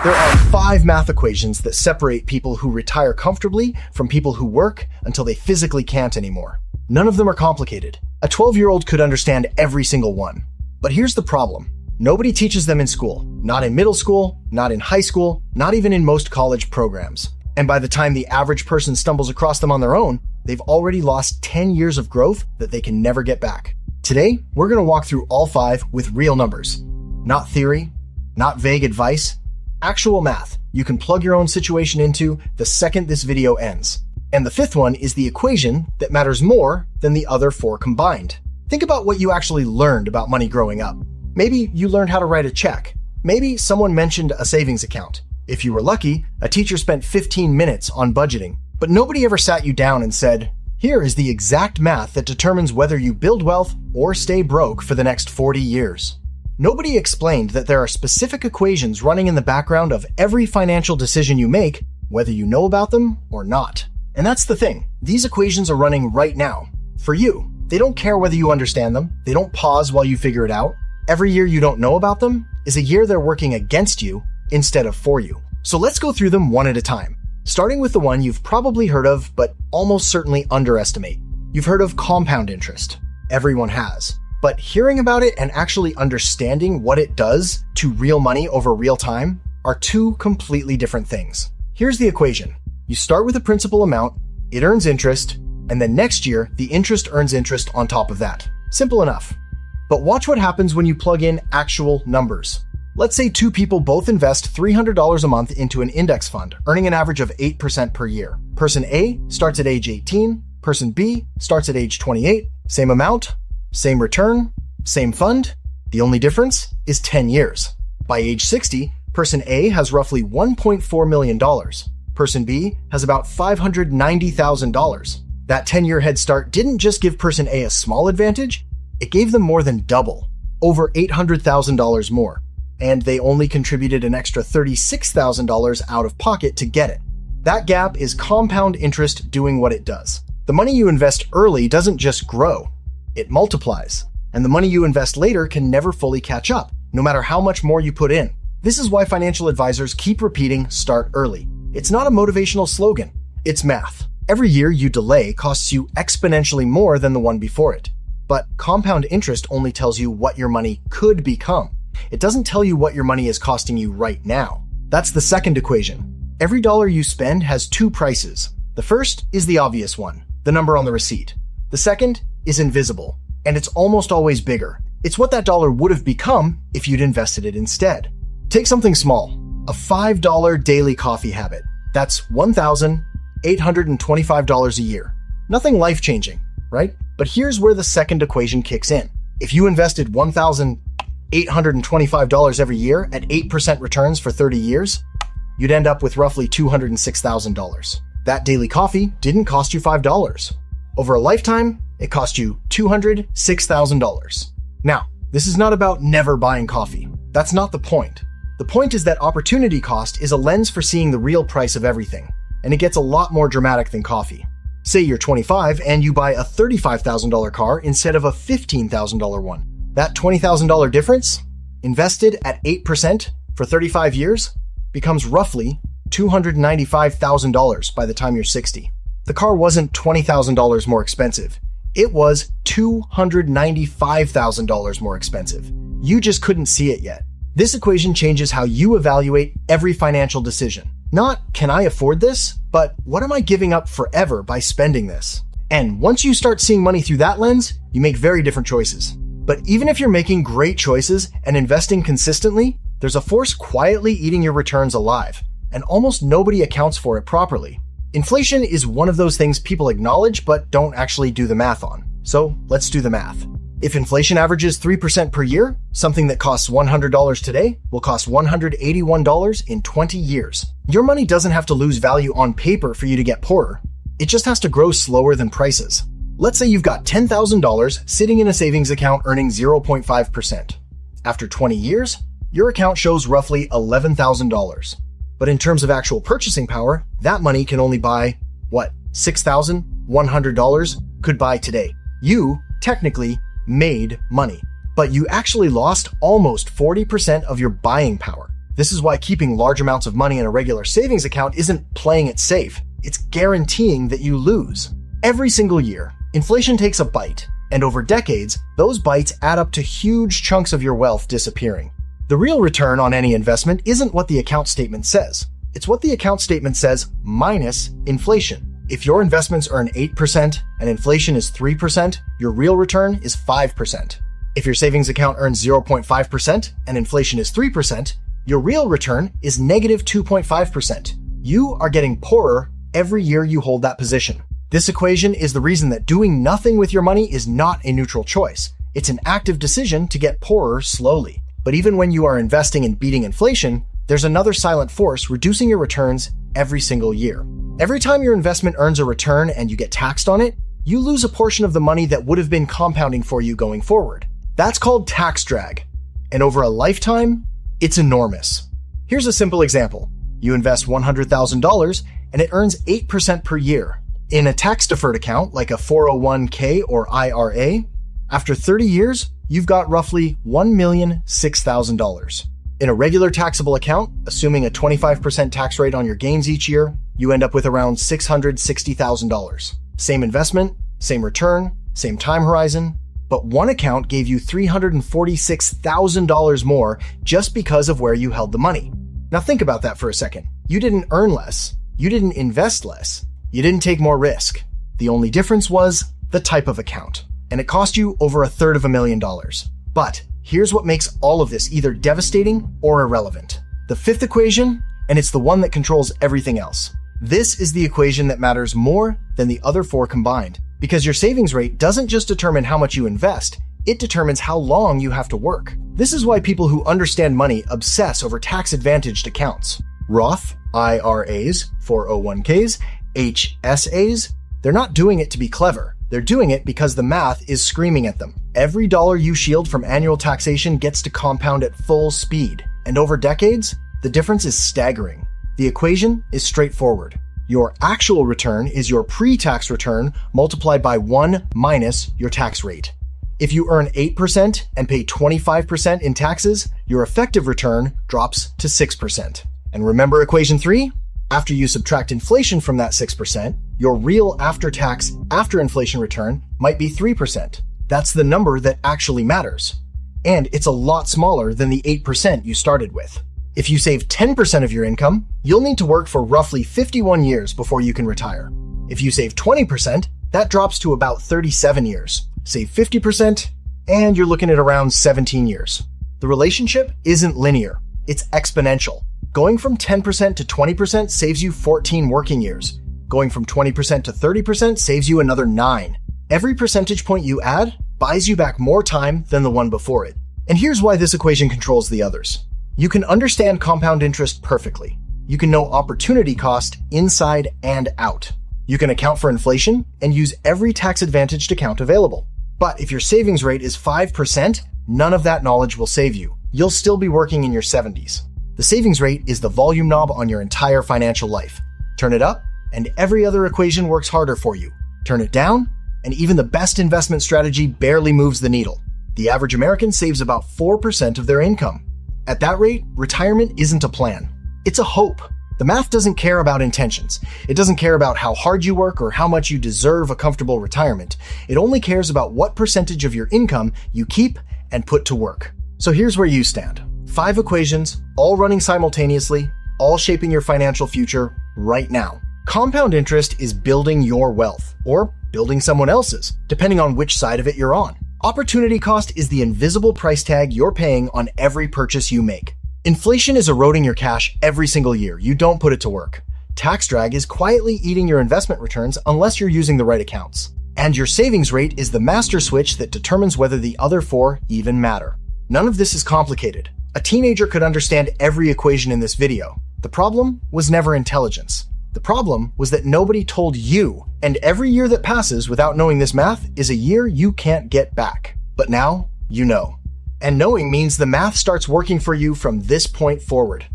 There are 5 math equations that separate people who retire comfortably from people who work until they physically can't anymore. None of them are complicated. A 12-year-old could understand every single one. But here's the problem. Nobody teaches them in school. Not in middle school, not in high school, not even in most college programs. And by the time the average person stumbles across them on their own, they've already lost 10 years of growth that they can never get back. Today, we're going to walk through all 5 with real numbers. Not theory, not vague advice, actual math you can plug your own situation into the second this video ends. And the 5th one is the equation that matters more than the other 4 combined. Think about what you actually learned about money growing up. Maybe you learned how to write a check. Maybe someone mentioned a savings account. If you were lucky, a teacher spent 15 minutes on budgeting. But nobody ever sat you down and said, here is the exact math that determines whether you build wealth or stay broke for the next 40 years. Nobody explained that there are specific equations running in the background of every financial decision you make, whether you know about them or not. And that's the thing. These equations are running right now. For you. They don't care whether you understand them. They don't pause while you figure it out. Every year you don't know about them is a year they're working against you instead of for you. So let's go through them one at a time. Starting with the one you've probably heard of, but almost certainly underestimate. You've heard of compound interest. Everyone has. But hearing about it and actually understanding what it does to real money over real time are 2 completely different things. Here's the equation. You start with a principal amount, it earns interest, and then next year, the interest earns interest on top of that. Simple enough. But watch what happens when you plug in actual numbers. Let's say 2 people both invest $300 a month into an index fund, earning an average of 8% per year. Person A starts at age 18, person B starts at age 28, same amount, same return, same fund. The only difference is 10 years. By age 60, person A has roughly $1.4 million. Person B has about $590,000. That 10-year head start didn't just give person A a small advantage, it gave them more than double, over $800,000 more. And they only contributed an extra $36,000 out of pocket to get it. That gap is compound interest doing what it does. The money you invest early doesn't just grow, it multiplies. And the money you invest later can never fully catch up, no matter how much more you put in. This is why financial advisors keep repeating start early. It's not a motivational slogan, it's math. Every year you delay costs you exponentially more than the one before it. But compound interest only tells you what your money could become. It doesn't tell you what your money is costing you right now. That's the second equation. Every dollar you spend has 2 prices. The first is the obvious one, the number on the receipt. The second is invisible, and it's almost always bigger. It's what that dollar would have become if you'd invested it instead. Take something small, a $5 daily coffee habit. That's $1,825 a year. Nothing life-changing, right? But here's where the second equation kicks in. If you invested $1,825 every year at 8% returns for 30 years, you'd end up with roughly $206,000. That daily coffee didn't cost you $5. Over a lifetime, it cost you $206,000. Now, this is not about never buying coffee. That's not the point. The point is that opportunity cost is a lens for seeing the real price of everything, and it gets a lot more dramatic than coffee. Say you're 25 and you buy a $35,000 car instead of a $15,000 one. That $20,000 difference, invested at 8% for 35 years, becomes roughly $295,000 by the time you're 60. The car wasn't $20,000 more expensive. It was $295,000 more expensive. You just couldn't see it yet. This equation changes how you evaluate every financial decision. Not, can I afford this? But what am I giving up forever by spending this? And once you start seeing money through that lens, you make very different choices. But even if you're making great choices and investing consistently, there's a force quietly eating your returns alive, and almost nobody accounts for it properly. Inflation is one of those things people acknowledge but don't actually do the math on. So let's do the math. If inflation averages 3% per year, something that costs $100 today will cost $181 in 20 years. Your money doesn't have to lose value on paper for you to get poorer. It just has to grow slower than prices. Let's say you've got $10,000 sitting in a savings account earning 0.5%. After 20 years, your account shows roughly $11,000. But in terms of actual purchasing power, that money can only buy, $6,100 could buy today. You, technically, made money, but you actually lost almost 40% of your buying power. This is why keeping large amounts of money in a regular savings account isn't playing it safe. It's guaranteeing that you lose. Every single year, inflation takes a bite, and over decades, those bites add up to huge chunks of your wealth disappearing. The real return on any investment isn't what the account statement says. It's what the account statement says minus inflation. If your investments earn 8% and inflation is 3%, your real return is 5%. If your savings account earns 0.5% and inflation is 3%, your real return is negative 2.5%. You are getting poorer every year you hold that position. This equation is the reason that doing nothing with your money is not a neutral choice. It's an active decision to get poorer slowly. But even when you are investing in beating inflation, there's another silent force reducing your returns every single year. Every time your investment earns a return and you get taxed on it, you lose a portion of the money that would have been compounding for you going forward. That's called tax drag. And over a lifetime, it's enormous. Here's a simple example. You invest $100,000 and it earns 8% per year. In a tax-deferred account like a 401k or IRA, after 30 years, you've got roughly $1,006,000. In a regular taxable account, assuming a 25% tax rate on your gains each year, you end up with around $660,000. Same investment, same return, same time horizon, but one account gave you $346,000 more just because of where you held the money. Now think about that for a second. You didn't earn less. You didn't invest less. You didn't take more risk. The only difference was the type of account. And it cost you over $350,000. But here's what makes all of this either devastating or irrelevant. The fifth equation, and it's the one that controls everything else. This is the equation that matters more than the other four combined. Because your savings rate doesn't just determine how much you invest, it determines how long you have to work. This is why people who understand money obsess over tax-advantaged accounts. Roth, IRAs, 401ks, HSAs, they're not doing it to be clever. They're doing it because the math is screaming at them. Every dollar you shield from annual taxation gets to compound at full speed. And over decades, the difference is staggering. The equation is straightforward. Your actual return is your pre-tax return multiplied by 1 minus your tax rate. If you earn 8% and pay 25% in taxes, your effective return drops to 6%. And remember equation 3? After you subtract inflation from that 6%, your real after-tax, after-inflation return might be 3%. That's the number that actually matters. And it's a lot smaller than the 8% you started with. If you save 10% of your income, you'll need to work for roughly 51 years before you can retire. If you save 20%, that drops to about 37 years. Save 50%, and you're looking at around 17 years. The relationship isn't linear. It's exponential. Going from 10% to 20% saves you 14 working years. Going from 20% to 30% saves you another 9. Every percentage point you add buys you back more time than the one before it. And here's why this equation controls the others. You can understand compound interest perfectly. You can know opportunity cost inside and out. You can account for inflation and use every tax-advantaged account available. But if your savings rate is 5%, none of that knowledge will save you. You'll still be working in your 70s. The savings rate is the volume knob on your entire financial life. Turn it up, and every other equation works harder for you. Turn it down, and even the best investment strategy barely moves the needle. The average American saves about 4% of their income. At that rate, retirement isn't a plan. It's a hope. The math doesn't care about intentions. It doesn't care about how hard you work or how much you deserve a comfortable retirement. It only cares about what percentage of your income you keep and put to work. So here's where you stand. 5 equations, all running simultaneously, all shaping your financial future right now. Compound interest is building your wealth, or building someone else's, depending on which side of it you're on. Opportunity cost is the invisible price tag you're paying on every purchase you make. Inflation is eroding your cash every single year. You don't put it to work. Tax drag is quietly eating your investment returns unless you're using the right accounts. And your savings rate is the master switch that determines whether the other 4 even matter. None of this is complicated. A teenager could understand every equation in this video. The problem was never intelligence. The problem was that nobody told you, and every year that passes without knowing this math is a year you can't get back. But now, you know. And knowing means the math starts working for you from this point forward.